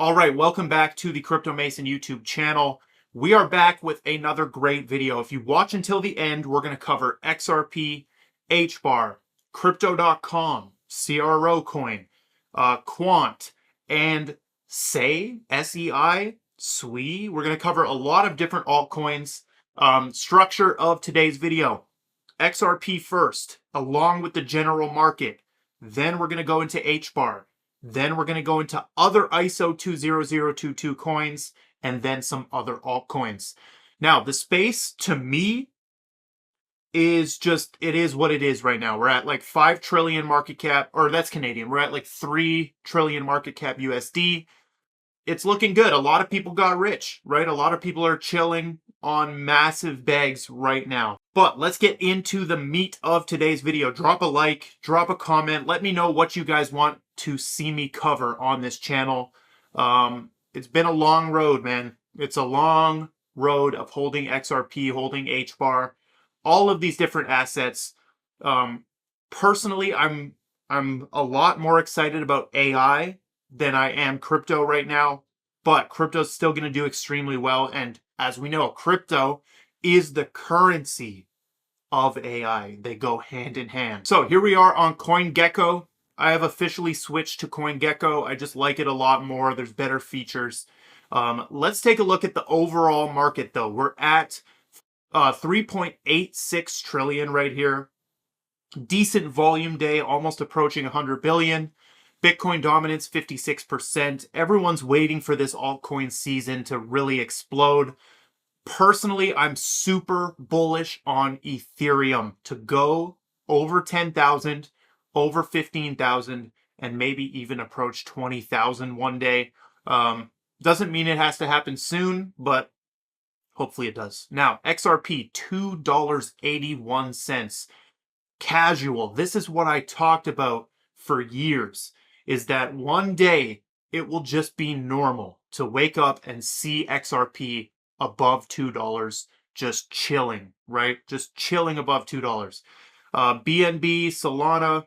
All right, welcome back to the Crypto Mason YouTube channel. We are back with another great video. If you watch until the end, we're going to cover XRP, HBAR, Crypto.com, CRO coin, Quant, and SEI, SUI. We're going to cover a lot of different altcoins. Structure of today's video: XRP first, along with the general market. Then we're going to go into HBAR. Then we're going to go into other ISO 20022 coins and then some other altcoins. Now, the space to me is just, it is what it is right now. We're at like 5 trillion market cap, or that's Canadian. We're at like 3 trillion market cap USD. It's looking good. A lot of people got rich, right? A lot of people are chilling on massive bags right now. But let's get into the meat of today's video. Drop a like, drop a comment. Let me know what you guys want to see me cover on this channel. It's been a long road, man. It's a long road of holding XRP, holding HBAR, all of these different assets. Personally, I'm a lot more excited about AI than I am crypto right now, but crypto's still going to do extremely well. And as we know, crypto is the currency of AI. They go hand in hand. So here we are on CoinGecko. I have officially switched to CoinGecko. I just like it a lot more. There's better features. Let's take a look at the overall market though. We're at 3.86 trillion right here. Decent volume day, almost approaching 100 billion. Bitcoin dominance 56%. Everyone's waiting for this altcoin season to really explode. Personally, I'm super bullish on Ethereum to go over 10,000, over 15,000, and maybe even approach 20,000 one day. Doesn't mean it has to happen soon, but hopefully it does. Now, XRP, $2.81. Casual. This is what I talked about for years, is that one day it will just be normal to wake up and see XRP above $2, just chilling, right? Just chilling above $2. BNB, Solana,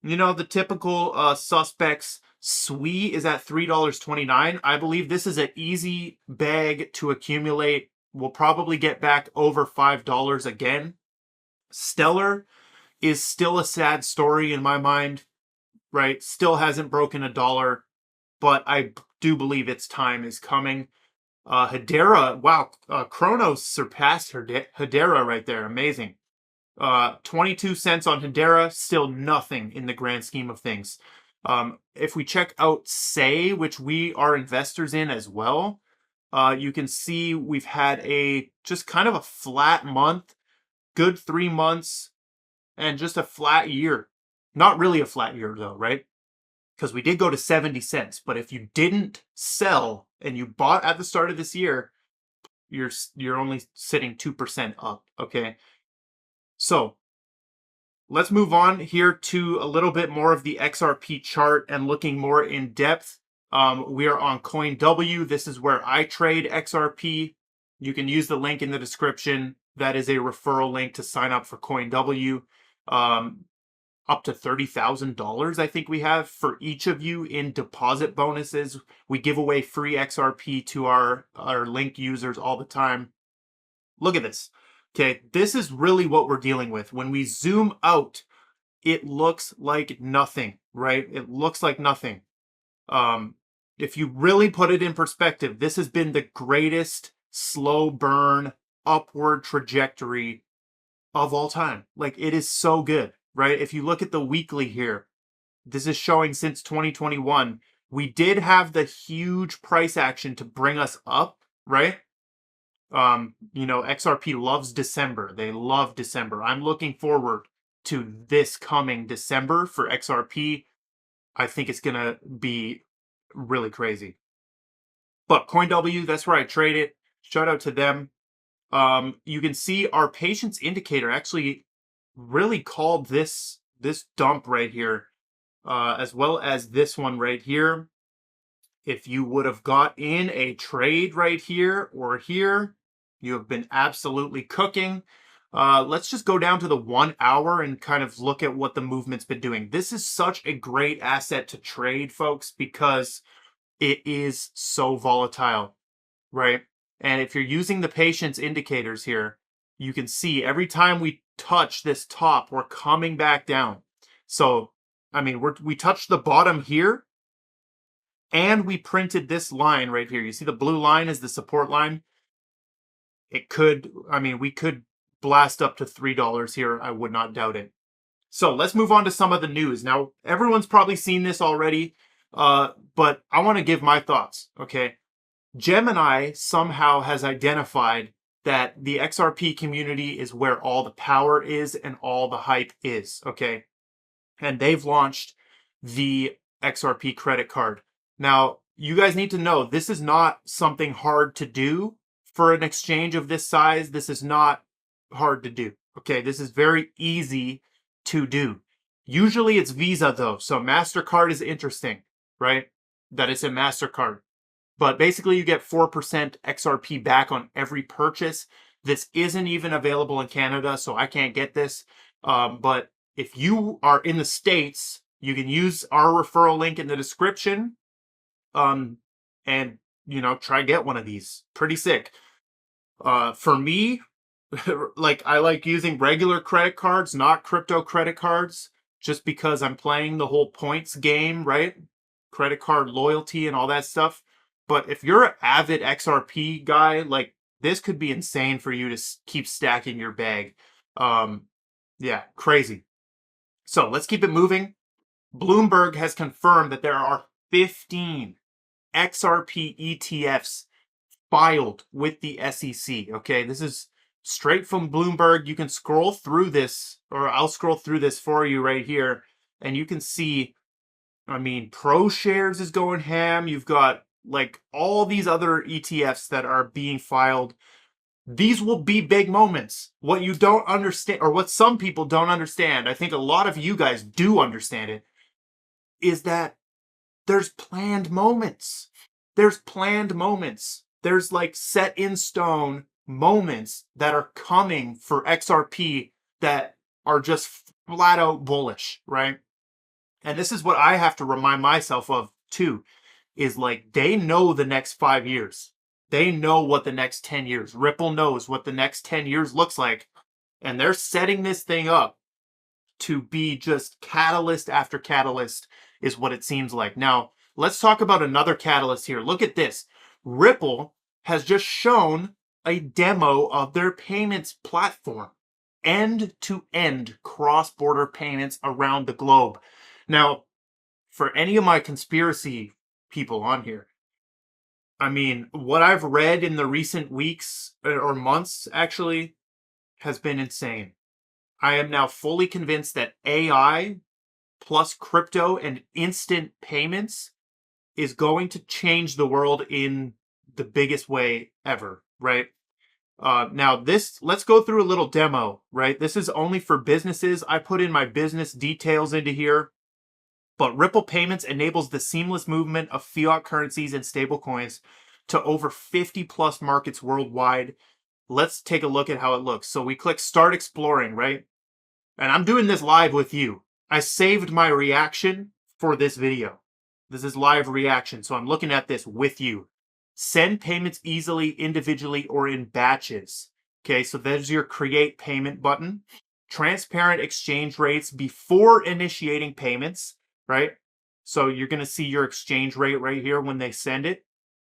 you know, the typical suspects. SUI is at $3.29. I believe this is an easy bag to accumulate. We'll probably get back over $5 again. Stellar is still a sad story in my mind, right? Still hasn't broken $1, but I do believe its time is coming. Hedera, wow, Chronos surpassed Hedera right there. Amazing. 22 cents on Hedera, still nothing in the grand scheme of things. If we check out SEI, which we are investors in as well, you can see we've had just kind of a flat month, good 3 months, and just a flat year. Not really a flat year though, right? Because we did go to 70 cents, but if you didn't sell and you bought at the start of this year, you're only sitting 2% up, okay? So let's move on here to a little bit more of the XRP chart and looking more in depth. We are on CoinW. This is where I trade XRP. You can use the link in the description. That is a referral link to sign up for CoinW. Up to $30,000, I think we have for each of you in deposit bonuses. We give away free XRP to our link users all the time. Look at this. Okay, this is really what we're dealing with. When we zoom out, it looks like nothing, right? It looks like nothing. If you really put it in perspective, this has been the greatest slow burn upward trajectory of all time. Like, it is so good, right? If you look at the weekly here, this is showing since 2021. We did have the huge price action to bring us up, right? You know, XRP loves December. They love December. I'm looking forward to this coming December for XRP. I think it's going to be really crazy. But CoinW, that's where I trade it. Shout out to them. You can see our patience indicator actually really called this dump right here, as well as this one right here. If you would have got in a trade right here or here, you have been absolutely cooking. Let's just go down to the 1 hour and kind of look at what the movement's been doing. This is such a great asset to trade, folks, because it is so volatile, right? And if you're using the patience indicators here, you can see every time we touch this top, we're coming back down. So, I mean, we touched the bottom here, and we printed this line right here. You see the blue line is the support line. It could, I mean, we could blast up to $3 here. I would not doubt it. So let's move on to some of the news. Now, everyone's probably seen this already, but I want to give my thoughts, okay? Gemini somehow has identified that the XRP community is where all the power is and all the hype is, okay? And they've launched the XRP credit card. Now, you guys need to know this is not something hard to do for an exchange of this size. This is not hard to do, okay? This is very easy to do. Usually it's Visa though, so MasterCard is interesting, right? That it's a MasterCard. But basically you get 4% XRP back on every purchase. This isn't even available in Canada, so I can't get this. But if you are in the States, you can use our referral link in the description and, you know, try get one of these. Pretty sick. For me, like I like using regular credit cards, not crypto credit cards, just because I'm playing the whole points game, right? Credit card loyalty and all that stuff. But if you're an avid XRP guy, like this could be insane for you to keep stacking your bag. Yeah, crazy. So let's keep it moving. Bloomberg has confirmed that there are 15 XRP ETFs filed with the SEC. Okay, this is straight from Bloomberg. You can scroll through this, or I'll scroll through this for you right here, and you can see, I mean, ProShares is going ham. You've got like all these other ETFs that are being filed. These will be big moments. What you don't understand, or what some people don't understand, I think a lot of you guys do understand it, is that there's planned moments. There's planned moments. There's like set in stone moments that are coming for XRP that are just flat out bullish, right? And this is what I have to remind myself of too, is like they know the next 5 years. They know what the next 10 years, Ripple knows what the next 10 years looks like. And they're setting this thing up to be just catalyst after catalyst is what it seems like. Now, let's talk about another catalyst here. Look at this. Ripple has just shown a demo of their payments platform. End-to-end cross-border payments around the globe. Now, for any of my conspiracy people on here, I mean, what I've read in the recent weeks or months actually has been insane. I am now fully convinced that AI plus crypto and instant payments is going to change the world in the biggest way ever, right? Now let's go through a little demo, right? This is only for businesses. I put in my business details into here, but Ripple Payments enables the seamless movement of fiat currencies and stablecoins to over 50 plus markets worldwide. Let's take a look at how it looks. So we click start exploring, right? And I'm doing this live with you. I saved my reaction for this video. This is live reaction, so I'm looking at this with you. Send payments easily, individually, or in batches. Okay, so there's your create payment button. Transparent exchange rates before initiating payments, right? So you're going to see your exchange rate right here when they send it,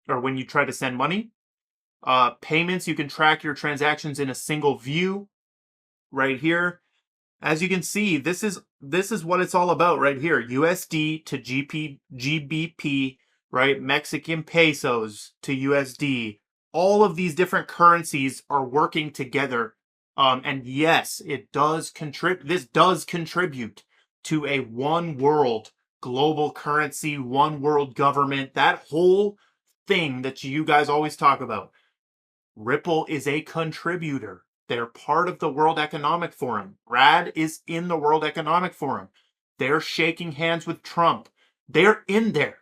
or when you try to send money. Payments, you can track your transactions in a single view right here. As you can see, this is what it's all about right here. USD to GBP, right? Mexican pesos to USD. All of these different currencies are working together. And yes, it does contribute. This does contribute to a one world global currency, one world government. That whole thing that you guys always talk about. Ripple is a contributor. They're part of the World Economic Forum. Brad is in the World Economic Forum. They're shaking hands with Trump. They're in there.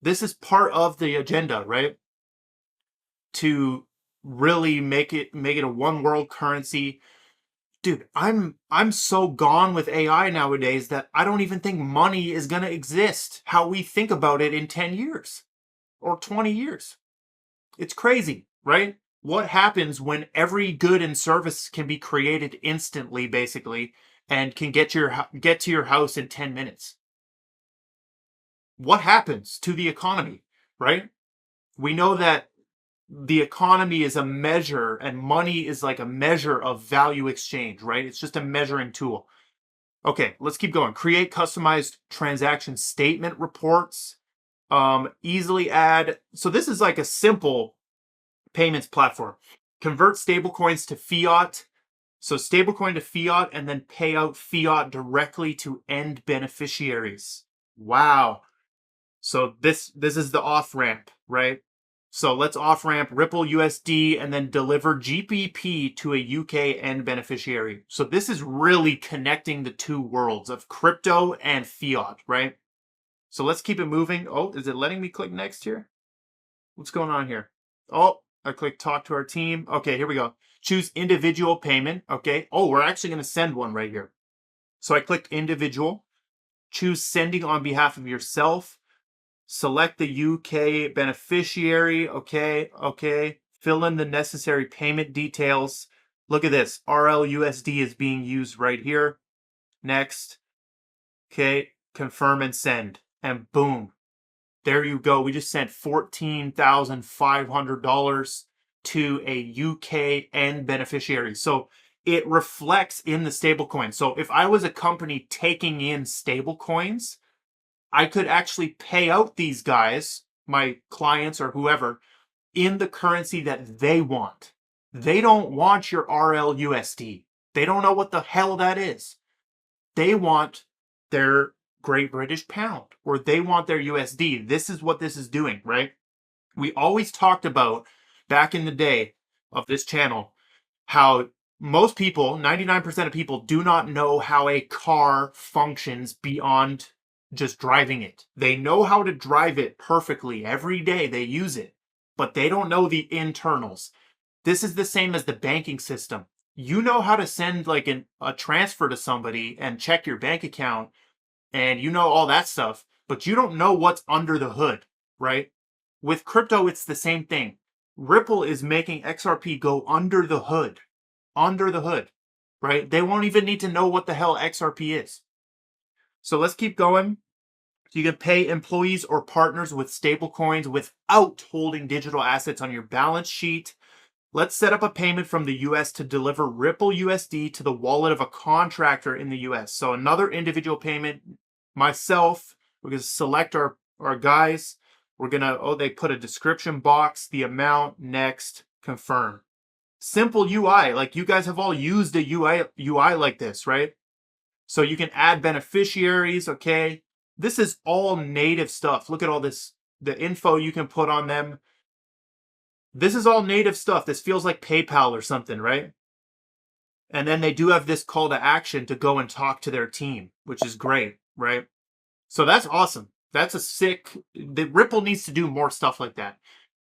This is part of the agenda, right? To really make it a one world currency. Dude, I'm so gone with AI nowadays that I don't even think money is going to exist how we think about it in 10 years. or 20 years. It's crazy, right? What happens when every good and service can be created instantly, basically, and can get to your house in 10 minutes? What happens to the economy, right? We know that the economy is a measure, and money is like a measure of value exchange, right? It's just a measuring tool. Okay, let's keep going. Create customized transaction statement reports. Easily add. So this is like a simple payments platform. Convert stablecoins to fiat. So stablecoin to fiat, and then pay out fiat directly to end beneficiaries. Wow. So this is the off ramp, right? So let's off ramp Ripple USD and then deliver GBP to a UK end beneficiary. So this is really connecting the two worlds of crypto and fiat, right? So let's keep it moving. Oh, is it letting me click next here? What's going on here? Oh, I click talk to our team. Okay, here we go. Choose individual payment. Okay. Oh, we're actually going to send one right here. So I clicked individual. Choose sending on behalf of yourself. Select the UK beneficiary. Okay. Fill in the necessary payment details. Look at this. RLUSD is being used right here. Next. Okay. Confirm and send. And boom. There you go. We just sent $14,500 to a UK end beneficiary. So it reflects in the stablecoin. So if I was a company taking in stablecoins, I could actually pay out these guys, my clients or whoever, in the currency that they want. They don't want your RLUSD. They don't know what the hell that is. They want their Great British Pound, or they want their USD. This is what this is doing, right? We always talked about back in the day of this channel how most people, 99% of people, do not know how a car functions beyond just driving it. They know how to drive it perfectly every day. They use it, but they don't know the internals. This is the same as the banking system. You know how to send like a transfer to somebody and check your bank account, and you know all that stuff, but you don't know what's under the hood, right? With crypto, it's the same thing. Ripple is making XRP go under the hood, right? They won't even need to know what the hell XRP is. So let's keep going. So you can pay employees or partners with stablecoins without holding digital assets on your balance sheet. Let's set up a payment from the US to deliver Ripple USD to the wallet of a contractor in the US. So another individual payment. Myself, we're going to select our guys. We're going to, they put a description box, the amount, next, confirm. Simple UI. Like you guys have all used a UI like this, right? So you can add beneficiaries, okay? This is all native stuff. Look at all this, the info you can put on them. This is all native stuff. This feels like PayPal or something, right? And then they do have this call to action to go and talk to their team, which is great, right? So that's awesome. That's a sick, the Ripple needs to do more stuff like that.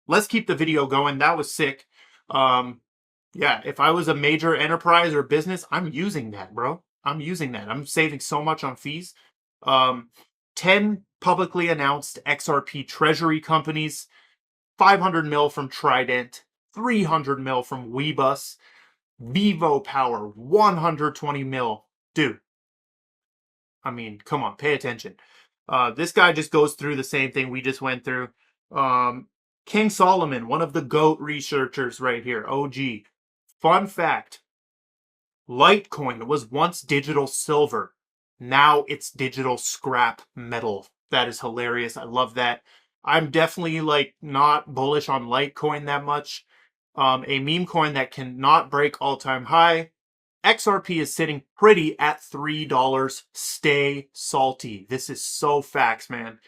Let's keep the video going. That was sick. Yeah, if I was a major enterprise or business, I'm using that, bro. I'm using that. I'm saving so much on fees. 10 publicly announced XRP treasury companies, 500 mil from Trident, 300 mil from Weebus, Vivo Power, 120 mil. Dude, I mean, come on, pay attention. This guy just goes through the same thing we just went through. King Solomon, one of the GOAT researchers right here, OG. Fun fact, Litecoin was once digital silver. Now it's digital scrap metal. That is hilarious. I love that. I'm definitely like not bullish on Litecoin that much. A meme coin that cannot break all-time high. XRP is sitting pretty at $3. Stay salty. This is so facts, man.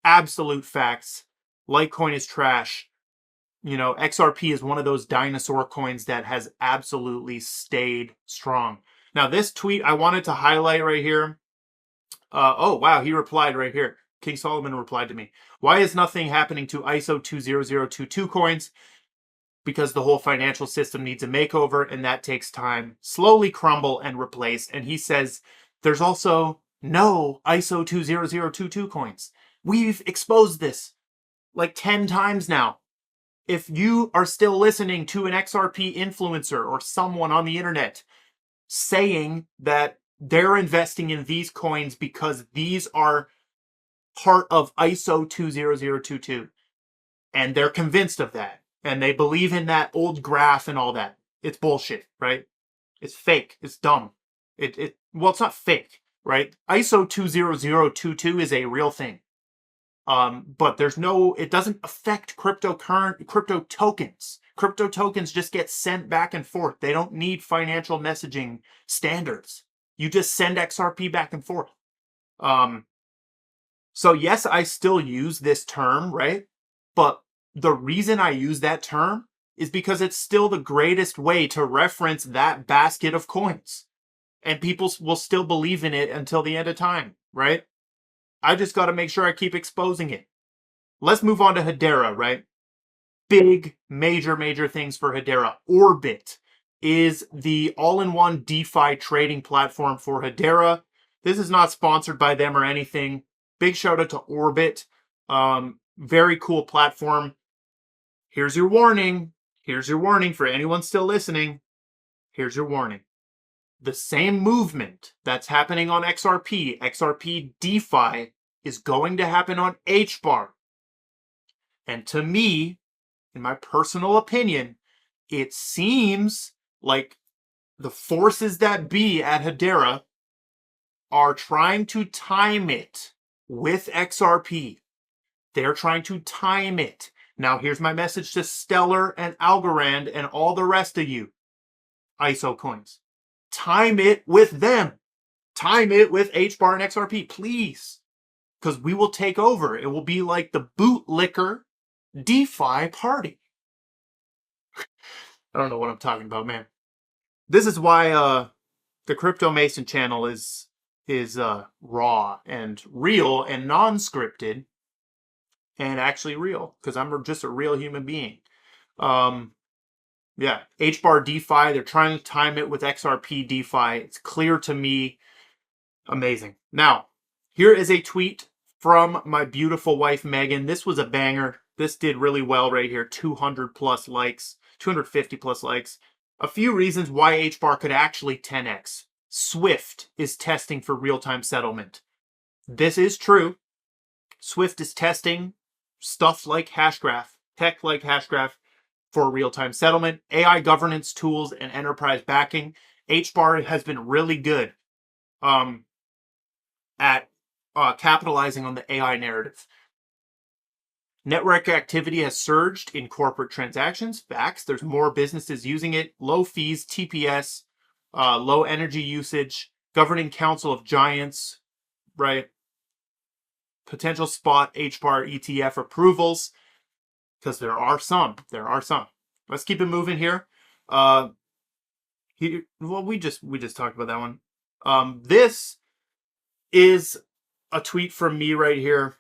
Absolute facts. Litecoin is trash. You know, XRP is one of those dinosaur coins that has absolutely stayed strong. Now, this tweet I wanted to highlight right here. Oh, wow, he replied right here. King Solomon replied to me. Why is nothing happening to ISO 20022 coins? Because the whole financial system needs a makeover, and that takes time. Slowly crumble and replace. And he says, there's also no ISO 20022 coins. We've exposed this. like 10 times now. If you are still listening to an XRP influencer or someone on the internet saying that they're investing in these coins because these are part of ISO 20022, and they're convinced of that, and they believe in that old graph and all that, it's bullshit, right? It's fake. It's dumb. Well, it's not fake, right? ISO 20022 is a real thing. But it doesn't affect crypto tokens. Crypto tokens just get sent back and forth. They don't need financial messaging standards. You just send XRP back and forth. So yes, I still use this term, right? But the reason I use that term is because it's still the greatest way to reference that basket of coins. And people will still believe in it until the end of time, right? I just got to make sure I keep exposing it. Let's move on to Hedera, right? Big, major things for Hedera. Orbit is the all-in-one DeFi trading platform for Hedera. This is not sponsored by them or anything. Big shout out to Orbit. Very cool platform. Here's your warning. Here's your warning for anyone still listening. Here's your warning. The same movement that's happening on XRP DeFi, is going to happen on HBAR. And to me, in my personal opinion, it seems like the forces that be at Hedera are trying to time it with XRP. They're trying to time it. Now, here's my message to Stellar and Algorand and all the rest of you ISO coins. Time it with them. Time it with HBAR and XRP, please. Because we will take over. It will be like the bootlicker DeFi party. I don't know what I'm talking about, man. This is why the Crypto Mason channel is raw and real and non-scripted and actually real, because I'm just a real human being. Yeah, HBAR DeFi, they're trying to time it with XRP DeFi. It's clear to me. Amazing. Now, here is a tweet from my beautiful wife, Megan. This was a banger. This did really well right here. 200 plus likes, 250 plus likes. A few reasons why HBAR could actually 10x. Swift is testing for real-time settlement. This is true. Swift is testing stuff like Hashgraph, tech like Hashgraph, for real-time settlement, AI governance tools, and enterprise backing. HBAR has been really good at capitalizing on the AI narrative. Network activity has surged in corporate transactions. Facts. There's more businesses using it. Low fees, TPS, low energy usage. Governing Council of Giants, right? Potential spot HBAR ETF approvals, because there are some. Let's keep it moving here. Well, we just talked about that one. This is a tweet from me right here.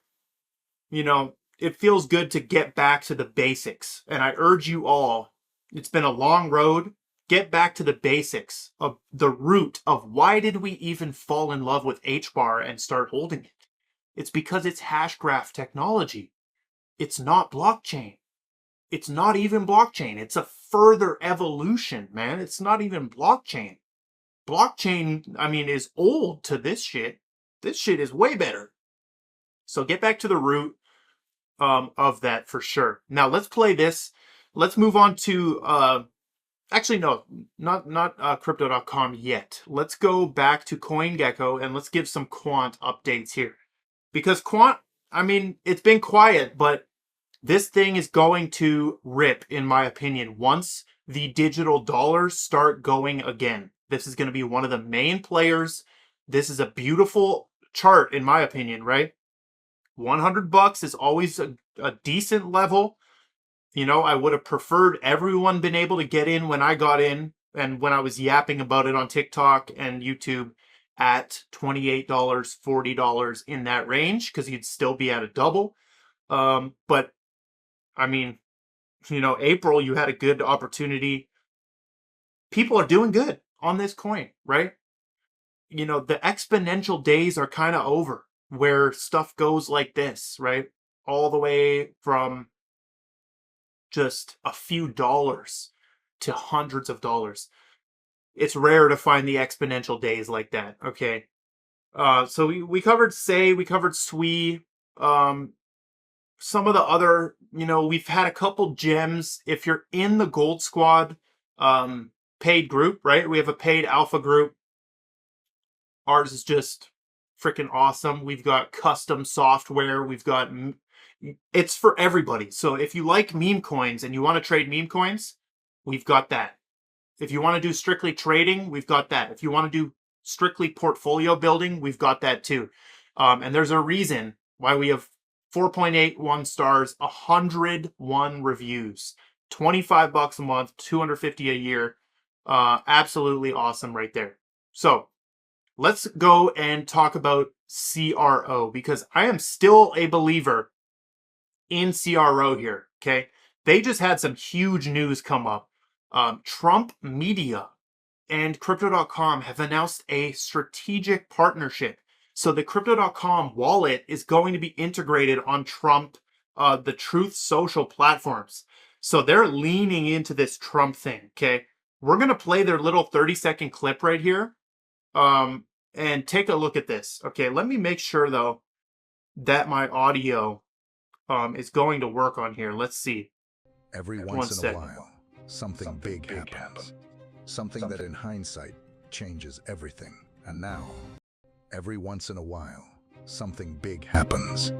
You know, it feels good to get back to the basics, and I urge you all. It's been a long road. Get back to the basics of the root of why did we even fall in love with HBAR and start holding it. It's because it's Hashgraph technology. It's not blockchain. It's not even blockchain. It's a further evolution, man. It's not even blockchain. Blockchain, I mean, is old to this shit. This shit is way better. So get back to the root of that for sure. Now let's play this. Let's move on to, actually no, not crypto.com yet. Let's go back to CoinGecko and let's give some Quant updates here. Because Quant, I mean, it's been quiet, but this thing is going to rip, in my opinion, once the digital dollars start going again. This is going to be one of the main players. This is a beautiful chart, in my opinion, right? $100 is always a decent level. You know, I would have preferred everyone been able to get in when I got in and when I was yapping about it on TikTok and YouTube at $28, $40 in that range, because you'd still be at a double. But I mean, you know, April, you had a good opportunity. People are doing good on this coin, right? You know, the exponential days are kind of over where stuff goes like this, right? all the way from just a few dollars to hundreds of dollars. It's rare to find the exponential days like that. Okay. So we covered SEI, we covered SUI, some of the other, we've had a couple gems. If you're in the Gold Squad paid group, right? We have a paid alpha group. Ours is just freaking awesome. We've got custom software. It's for everybody. So if you like meme coins and you want to trade meme coins, we've got that. If you want to do strictly trading, we've got that. If you want to do strictly portfolio building, we've got that too. And there's a reason why we have 4.81 stars, 101 reviews, $25 a month, $250 a year. Absolutely awesome right there. So let's go and talk about CRO, because I am still a believer in CRO here. Okay. They just had some huge news come up. Trump Media and Crypto.com have announced a strategic partnership. So the Crypto.com wallet is going to be integrated on Trump, the Truth Social platforms. So they're leaning into this Trump thing, okay? We're going to play their little 30-second clip right here and take a look at this. Okay, let me make sure, though, that my audio is going to work on here. Let's see. Every once in a while, something big happens. Something that in hindsight changes everything. And now, every once in a while, something big happens.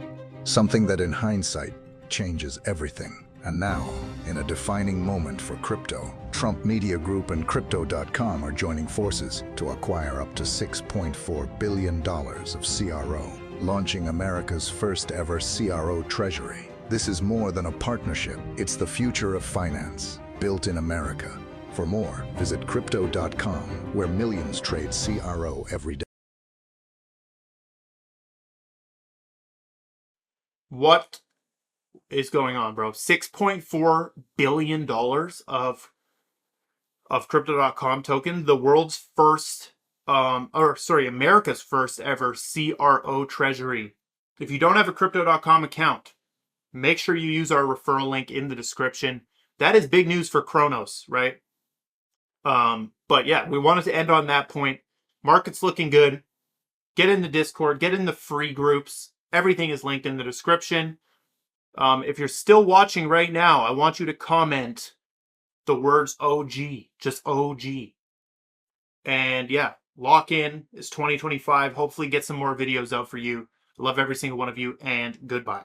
Something that in hindsight changes everything. And now, in a defining moment for crypto, Trump Media Group and Crypto.com are joining forces to acquire up to $6.4 billion of CRO, launching America's first ever CRO treasury. This is more than a partnership. It's the future of finance, built in America. For more, visit Crypto.com, where millions trade CRO every day. What is going on, bro? $6.4 billion of Crypto.com token, the world's first, America's first ever CRO treasury. If you don't have a Crypto.com account, make sure you use our referral link in the description. That is big news for Kronos, right? But yeah, we wanted to end on that point. Market's looking good. Get in the Discord, get in the free groups. Everything is linked in the description. If you're still watching right now, I want you to comment the words OG, just OG. And yeah, lock in. It's 2025. Hopefully get some more videos out for you. I love every single one of you, and goodbye.